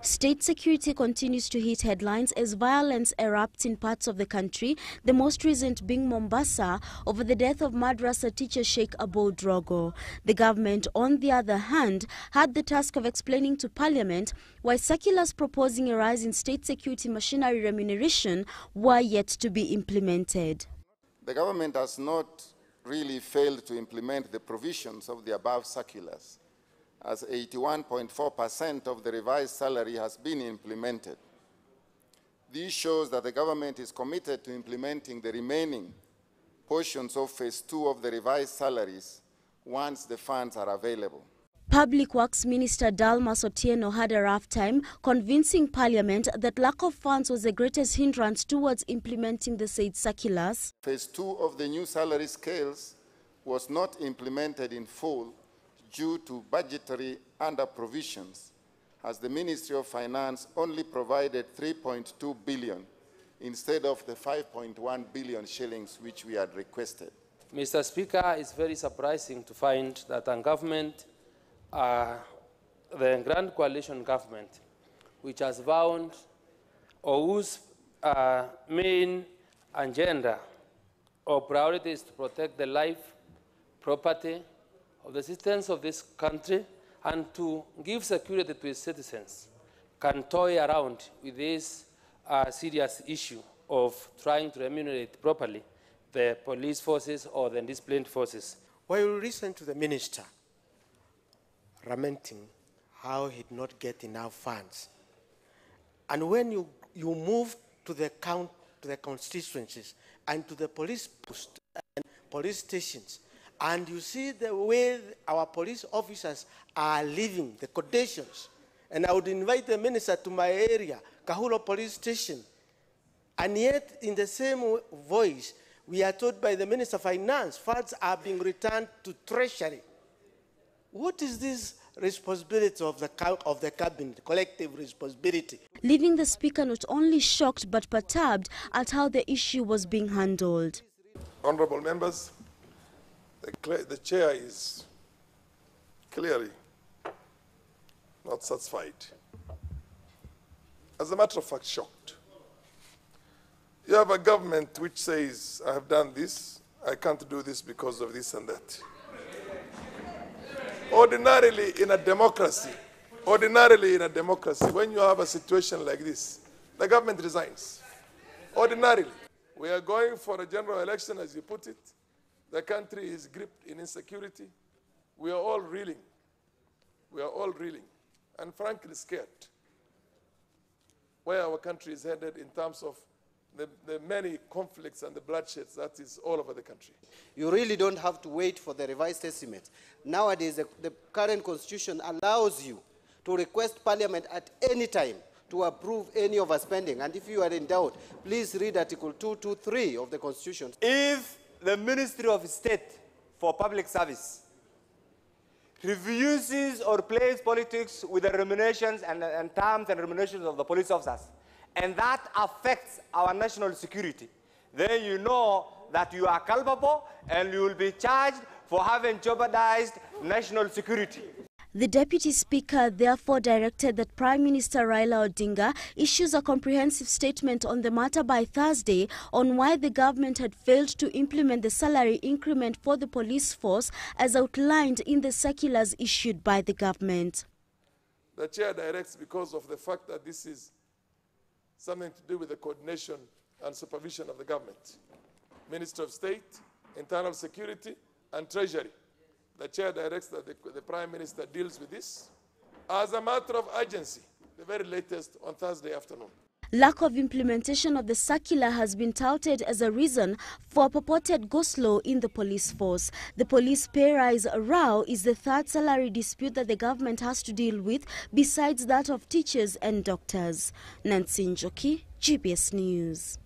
State security continues to hit headlines as violence erupts in parts of the country, the most recent being Mombasa over the death of madrasa teacher Sheikh Abo Drogo. The government, on the other hand, had the task of explaining to Parliament why circulars proposing a rise in state security machinery remuneration were yet to be implemented. The government has not really failed to implement the provisions of the above circulars, as 81.4% of the revised salary has been implemented. This shows that the government is committed to implementing the remaining portions of Phase 2 of the revised salaries once the funds are available. Public Works Minister Dalmas Otieno had a rough time convincing Parliament that lack of funds was the greatest hindrance towards implementing the said circulars. Phase 2 of the new salary scales was not implemented in full due to budgetary under-provisions, as the Ministry of Finance only provided 3.2 billion instead of the 5.1 billion shillings which we had requested. Mr. Speaker, it's very surprising to find that our government, the Grand Coalition government, which has vowed or whose main agenda or priority is to protect the life, property of the citizens of this country and to give security to its citizens, can toy around with this serious issue of trying to remunerate properly the police forces or the disciplined forces. While we listen to the minister lamenting how he did not get enough funds, and when you move to the constituencies and to the police posts and police stations, and you see the way our police officers are living, the conditions. And I would invite the minister to my area, Kahulo Police Station. And yet, in the same voice, we are told by the Minister of Finance, funds are being returned to Treasury. What is this responsibility of the cabinet, collective responsibility? Leaving the speaker not only shocked but perturbed at how the issue was being handled. Honourable members, the chair is clearly not satisfied. As a matter of fact, shocked. You have a government which says, I have done this, I can't do this because of this and that. Ordinarily in a democracy, when you have a situation like this, the government resigns. Ordinarily. We are going for a general election, as you put it. The country is gripped in insecurity. We are all reeling. And frankly scared where our country is headed in terms of the many conflicts and the bloodshed that is all over the country. You really don't have to wait for the revised estimate. Nowadays, the current constitution allows you to request Parliament at any time to approve any overspending. And if you are in doubt, please read Article 223 of the Constitution. If the Ministry of State for Public Service refuses or plays politics with the remunerations and terms and remunerations of the police officers, and that affects our national security, then you know that you are culpable and you will be charged for having jeopardized national security. The Deputy Speaker therefore directed that Prime Minister Raila Odinga issues a comprehensive statement on the matter by Thursday on why the government had failed to implement the salary increment for the police force as outlined in the circulars issued by the government. The chair directs because of the fact that this is something to do with the coordination and supervision of the government. Minister of State, Internal Security, and Treasury. The chair directs that the Prime Minister deals with this as a matter of urgency, the very latest on Thursday afternoon. Lack of implementation of the circular has been touted as a reason for a purported go-slow in the police force. The police pay rise row is the third salary dispute that the government has to deal with, besides that of teachers and doctors. Nancy Njoki, GPS News.